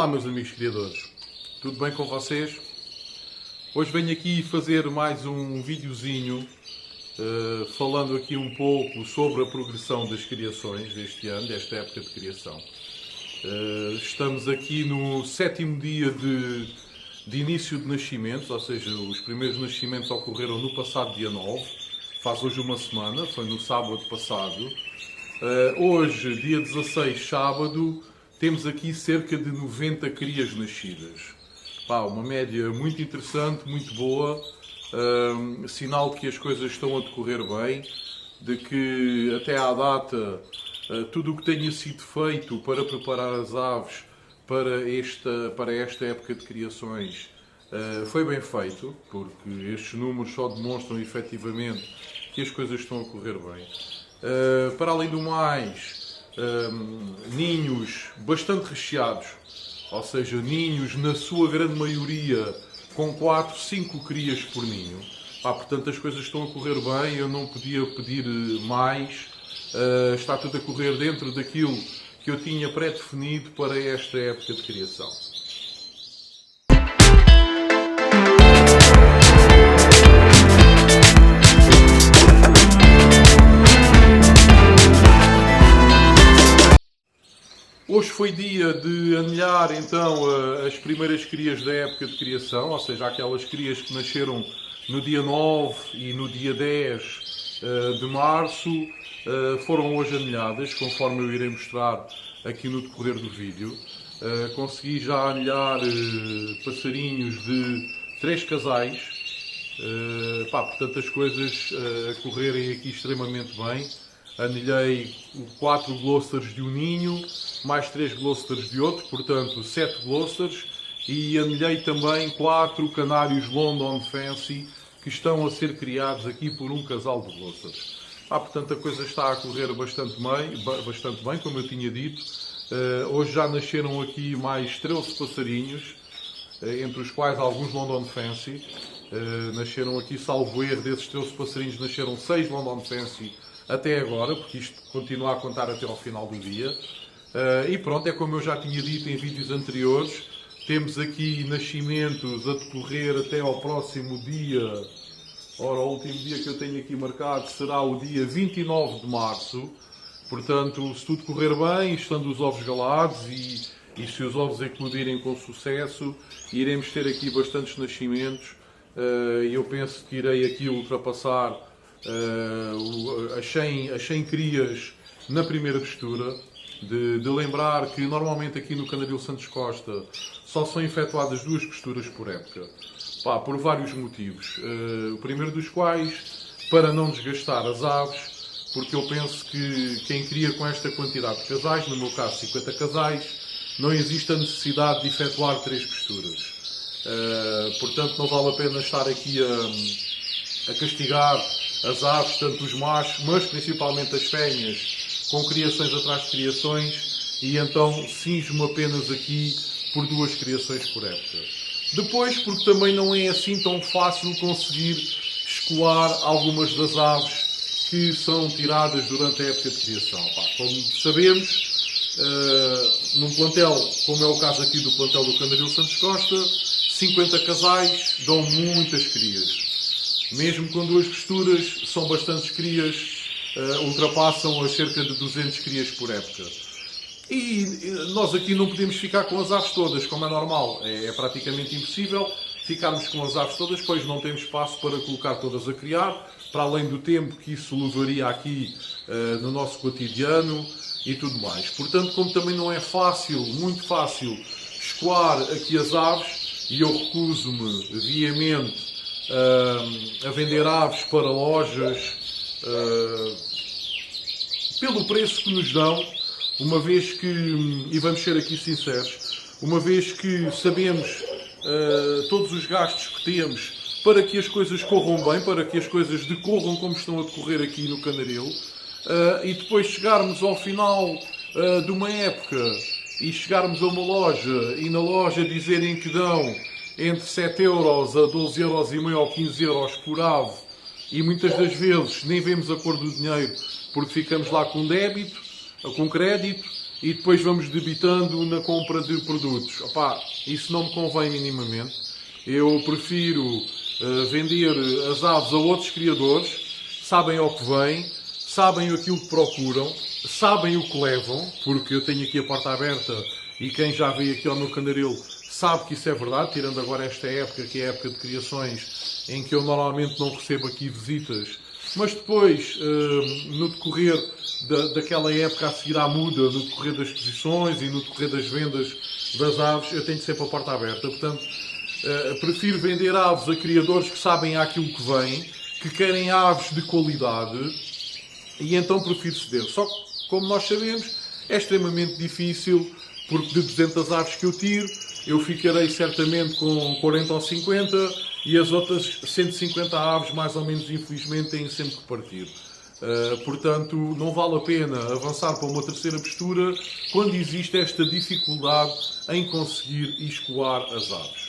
Olá meus amigos criadores, tudo bem com vocês? Hoje venho aqui fazer mais um videozinho falando aqui um pouco sobre a progressão das criações deste ano, desta época de criação. Estamos aqui no 7º dia de início de nascimentos, ou seja, os primeiros nascimentos ocorreram no passado dia 9, faz hoje uma semana, foi no sábado passado. Hoje, dia 16, sábado, temos aqui cerca de 90 crias nascidas. Uma média muito interessante, muito boa, sinal de que as coisas estão a decorrer bem, de que até à data tudo o que tenha sido feito para preparar as aves para esta época de criações foi bem feito, porque estes números só demonstram efetivamente que as coisas estão a correr bem. Para além do mais, ninhos bastante recheados, ou seja, ninhos na sua grande maioria com 4, 5 crias por ninho. Portanto, as coisas estão a correr bem, eu não podia pedir mais, está tudo a correr dentro daquilo que eu tinha pré-definido para esta época de criação. Hoje foi dia de anilhar então as primeiras crias da época de criação, ou seja, aquelas crias que nasceram no dia 9 e no dia 10 de março, foram hoje anilhadas, conforme eu irei mostrar aqui no decorrer do vídeo. Consegui já anilhar passarinhos de 3 casais, portanto as coisas a correrem aqui extremamente bem. Anilhei 4 Gloucesters de um ninho, mais 3 Gloucesters de outro, portanto 7 Gloucesters, e anilhei também 4 canários London Fancy que estão a ser criados aqui por um casal de Gloucesters. Portanto a coisa está a correr bastante bem, como eu tinha dito. Hoje já nasceram aqui mais 13 passarinhos, entre os quais alguns London Fancy. Nasceram aqui, salvo erro, desses 13 passarinhos nasceram 6 London Fancy até agora, porque isto continua a contar até ao final do dia. E pronto, é como eu já tinha dito em vídeos anteriores, temos aqui nascimentos a decorrer até ao próximo dia. Ora, o último dia que eu tenho aqui marcado será o dia 29 de março. Portanto, se tudo correr bem, estando os ovos galados e se os ovos eclodirem com sucesso, iremos ter aqui bastantes nascimentos. E eu penso que irei aqui ultrapassar as 100 crias na primeira mistura. De lembrar que normalmente aqui no Canaril Santos Costa só são efetuadas 2 costuras por época, por vários motivos. O primeiro dos quais, para não desgastar as aves, porque eu penso que quem cria com esta quantidade de casais, no meu caso 50 casais, não existe a necessidade de efetuar 3 costuras. Portanto, não vale a pena estar aqui a castigar as aves, tanto os machos, mas principalmente as fêmeas, com criações atrás de criações, e então cinjo-me apenas aqui por 2 criações por época. Depois, porque também não é assim tão fácil conseguir escoar algumas das aves que são tiradas durante a época de criação. Como sabemos, num plantel, como é o caso aqui do plantel do Canaril Santos Costa, 50 casais dão muitas crias. Mesmo com 2 costuras, são bastantes crias, ultrapassam as cerca de 200 crias por época. E nós aqui não podemos ficar com as aves todas, como é normal. É praticamente impossível ficarmos com as aves todas, pois não temos espaço para colocar todas a criar, para além do tempo que isso levaria aqui no nosso cotidiano e tudo mais. Portanto, como também não é fácil, muito fácil, escoar aqui as aves, e eu recuso-me viamente a vender aves para lojas pelo preço que nos dão, uma vez que, e vamos ser aqui sinceros, uma vez que sabemos todos os gastos que temos para que as coisas corram bem, para que as coisas decorram como estão a decorrer aqui no Canaril, e depois chegarmos ao final de uma época e chegarmos a uma loja e na loja dizerem que dão entre 7 euros a 12 euros e meio ou 15 euros por ave, e muitas das vezes nem vemos a cor do dinheiro porque ficamos lá com débito, com crédito, e depois vamos debitando na compra de produtos. Opá, isso não me convém minimamente. Eu prefiro vender as aves a outros criadores, sabem ao que vêm, sabem aquilo que procuram, sabem o que levam, porque eu tenho aqui a porta aberta e quem já veio aqui ao meu candaril sabe que isso é verdade, tirando agora esta época, que é a época de criações, em que eu normalmente não recebo aqui visitas, mas depois, no decorrer daquela época a seguir à muda, no decorrer das exposições e no decorrer das vendas das aves, eu tenho sempre a porta aberta. Portanto, prefiro vender aves a criadores que sabem aquilo que vem, que querem aves de qualidade, e então prefiro ceder. Só que, como nós sabemos, é extremamente difícil, porque de 200 aves que eu tiro, eu ficarei certamente com 40 ou 50 e as outras 150 aves, mais ou menos, infelizmente, têm sempre que partir. Portanto, não vale a pena avançar para uma terceira postura quando existe esta dificuldade em conseguir escoar as aves.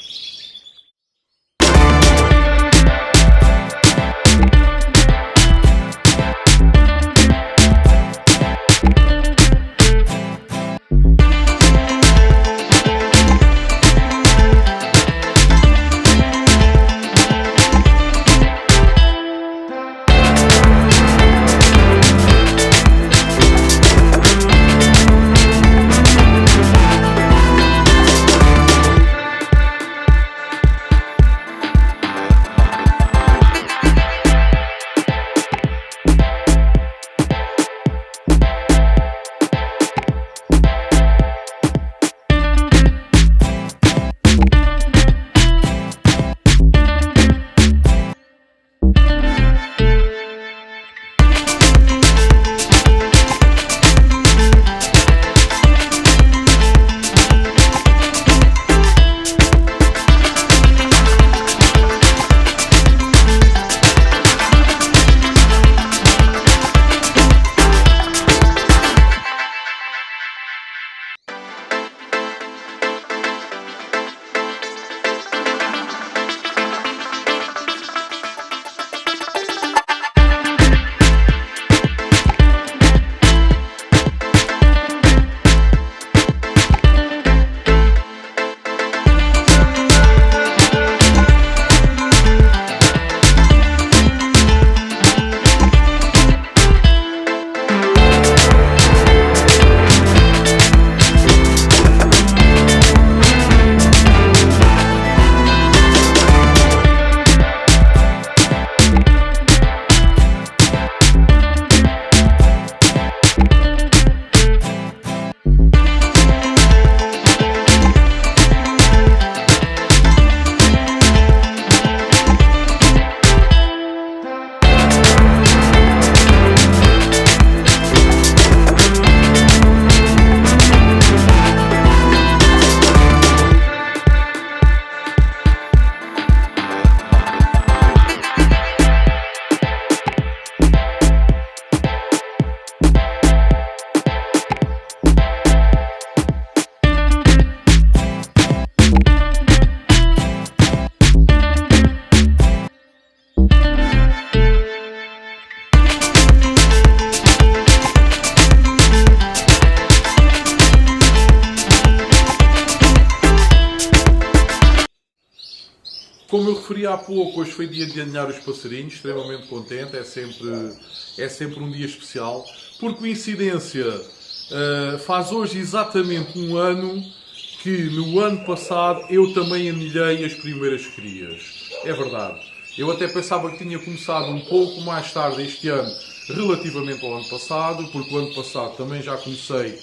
Como eu referi há pouco, hoje foi dia de aninhar os passarinhos, extremamente contente, é sempre um dia especial. Por coincidência, faz hoje exatamente um ano que no ano passado eu também anilhei as primeiras crias. É verdade. Eu até pensava que tinha começado um pouco mais tarde este ano, relativamente ao ano passado, porque o ano passado também já comecei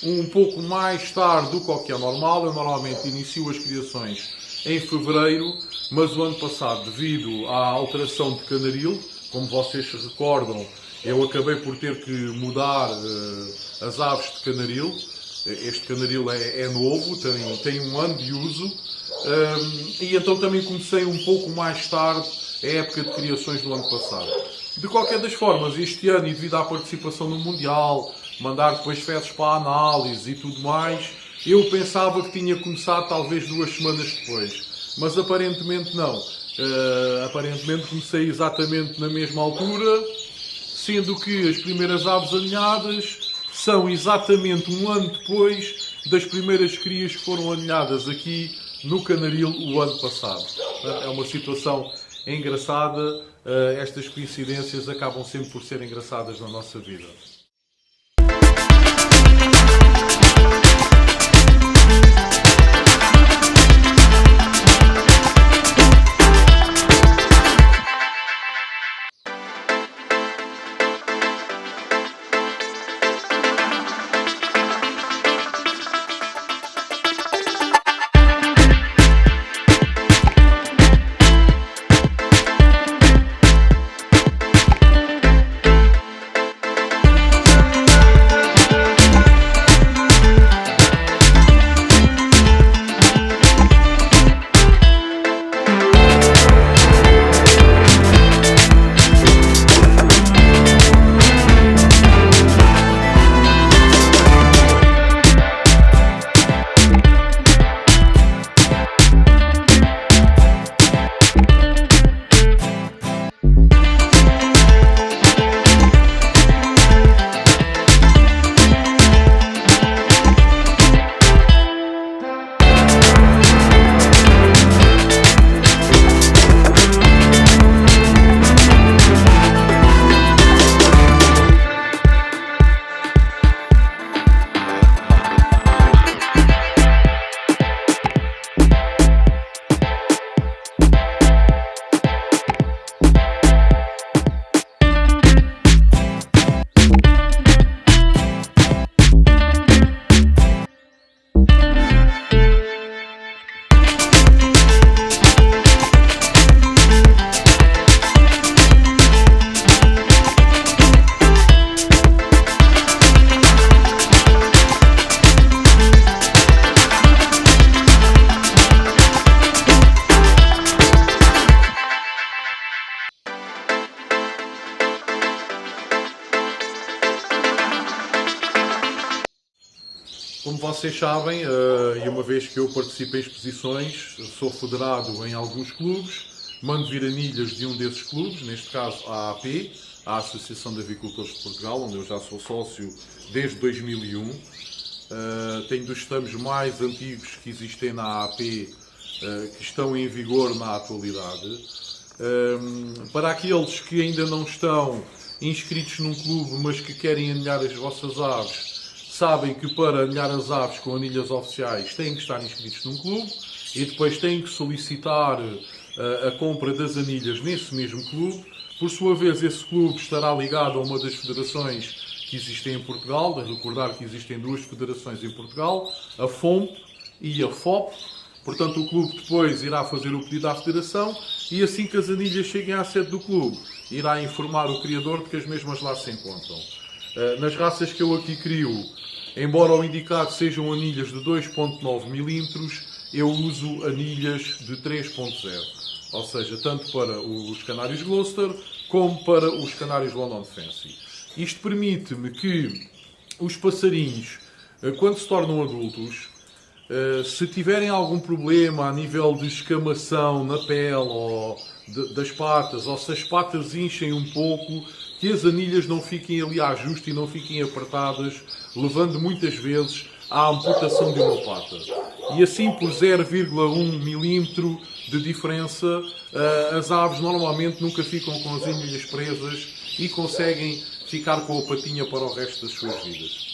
um pouco mais tarde do que é normal. Eu normalmente inicio as criações em fevereiro, mas o ano passado, devido à alteração de canaril, como vocês se recordam, eu acabei por ter que mudar as aves de canaril. Este canaril é novo, tem um ano de uso, e então também comecei um pouco mais tarde a época de criações do ano passado. De qualquer das formas, este ano, e devido à participação no Mundial, mandar depois fezes para a análise e tudo mais, eu pensava que tinha começado talvez 2 semanas depois, mas aparentemente não. Aparentemente comecei exatamente na mesma altura, sendo que as primeiras aves aninhadas são exatamente um ano depois das primeiras crias que foram aninhadas aqui no Canaril o ano passado. É uma situação engraçada. Estas coincidências acabam sempre por ser engraçadas na nossa vida. Como vocês sabem, e uma vez que eu participo em exposições, sou federado em alguns clubes, mando vir anilhas de um desses clubes, neste caso a AAP, a Associação de Avicultores de Portugal, onde eu já sou sócio desde 2001. Tenho dos estamos mais antigos que existem na AAP, que estão em vigor na atualidade. Para aqueles que ainda não estão inscritos num clube, mas que querem aninhar as vossas aves, sabem que para aninhar as aves com anilhas oficiais têm que estar inscritos num clube e depois têm que solicitar a compra das anilhas nesse mesmo clube. Por sua vez, esse clube estará ligado a uma das federações que existem em Portugal. De recordar que existem duas federações em Portugal, a FOMP e a FOP. Portanto, o clube depois irá fazer o pedido à federação e assim que as anilhas cheguem à sede do clube, irá informar o criador de que as mesmas lá se encontram. Nas raças que eu aqui crio, embora o indicado sejam anilhas de 2.9 mm, eu uso anilhas de 3.0. Ou seja, tanto para os canários Gloucester como para os canários London Fancy. Isto permite-me que os passarinhos, quando se tornam adultos, se tiverem algum problema a nível de escamação na pele ou das patas, ou se as patas enchem um pouco, que as anilhas não fiquem ali a ajuste e não fiquem apertadas, levando muitas vezes à amputação de uma pata. E assim, por 0,1 mm de diferença, as aves normalmente nunca ficam com as anilhas presas e conseguem ficar com a patinha para o resto das suas vidas.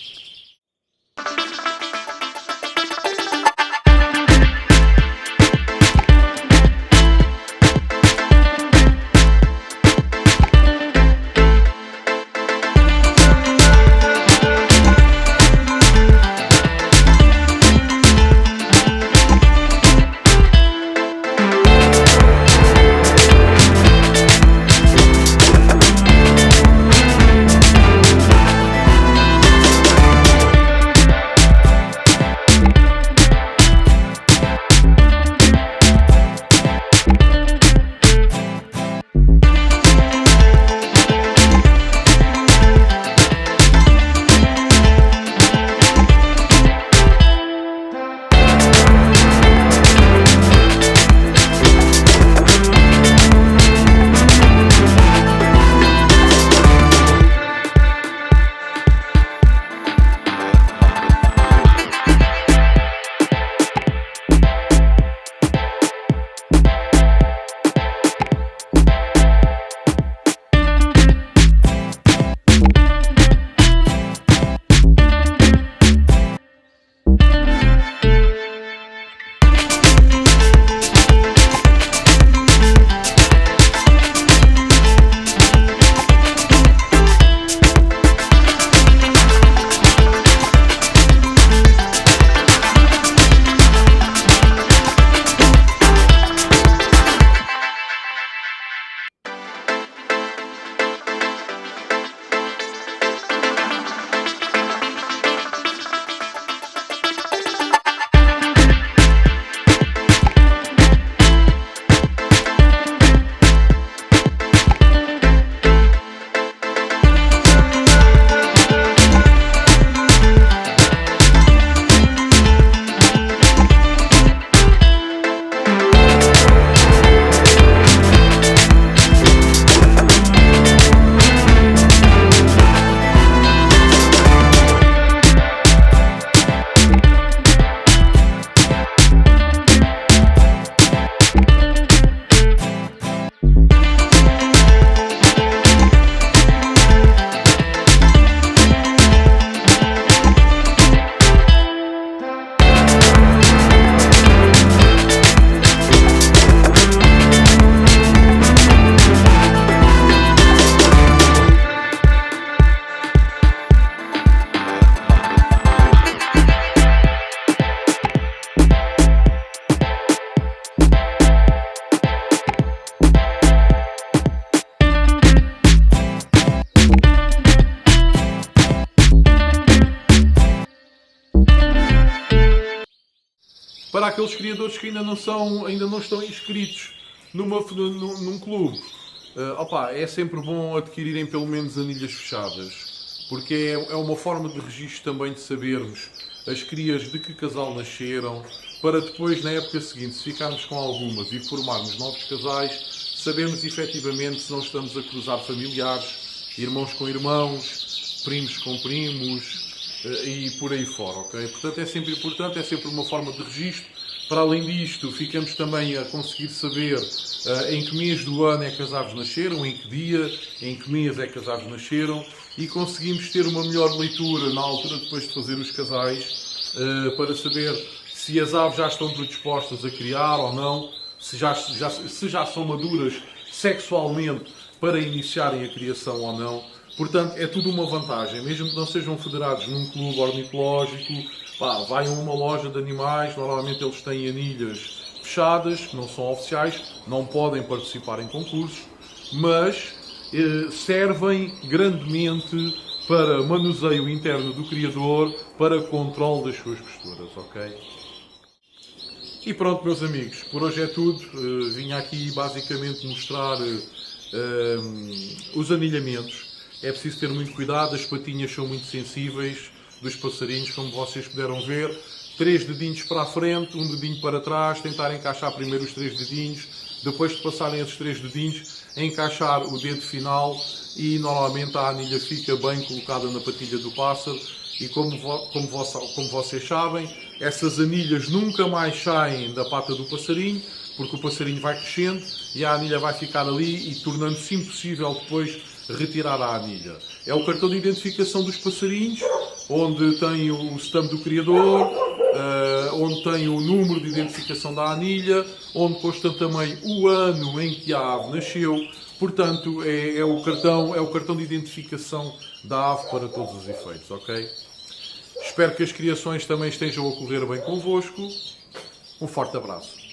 para aqueles criadores que ainda não estão inscritos num clube, é sempre bom adquirirem pelo menos anilhas fechadas, porque é uma forma de registro também de sabermos as crias de que casal nasceram, para depois, na época seguinte, se ficarmos com algumas e formarmos novos casais, sabermos efetivamente se não estamos a cruzar familiares, irmãos com irmãos, primos com primos e por aí fora, ok? Portanto, é sempre importante, é sempre uma forma de registro. Para além disto, ficamos também a conseguir saber em que mês do ano é que as aves nasceram, em que dia, em que mês é que as aves nasceram, e conseguimos ter uma melhor leitura na altura depois de fazer os casais, para saber se as aves já estão predispostas a criar ou não, se já são maduras sexualmente para iniciarem a criação ou não. Portanto, é tudo uma vantagem. Mesmo que não sejam federados num clube ornitológico, vai a uma loja de animais, normalmente eles têm anilhas fechadas, que não são oficiais, não podem participar em concursos, mas servem grandemente para manuseio interno do criador, para controle das suas posturas, ok? E pronto, meus amigos, por hoje é tudo. Vinha aqui basicamente mostrar os anilhamentos. É preciso ter muito cuidado, as patinhas são muito sensíveis dos passarinhos, como vocês puderam ver. 3 dedinhos para a frente, 1 dedinho para trás, tentar encaixar primeiro os 3 dedinhos, depois de passarem esses 3 dedinhos, encaixar o dedo final e normalmente a anilha fica bem colocada na patilha do pássaro. E como vocês sabem, essas anilhas nunca mais saem da pata do passarinho, porque o passarinho vai crescendo e a anilha vai ficar ali e tornando-se impossível depois retirar a anilha. É o cartão de identificação dos passarinhos, onde tem o stamp do criador, onde tem o número de identificação da anilha, onde consta também o ano em que a ave nasceu. Portanto, é o cartão de identificação da ave para todos os efeitos, ok? Espero que as criações também estejam a correr bem convosco. Um forte abraço.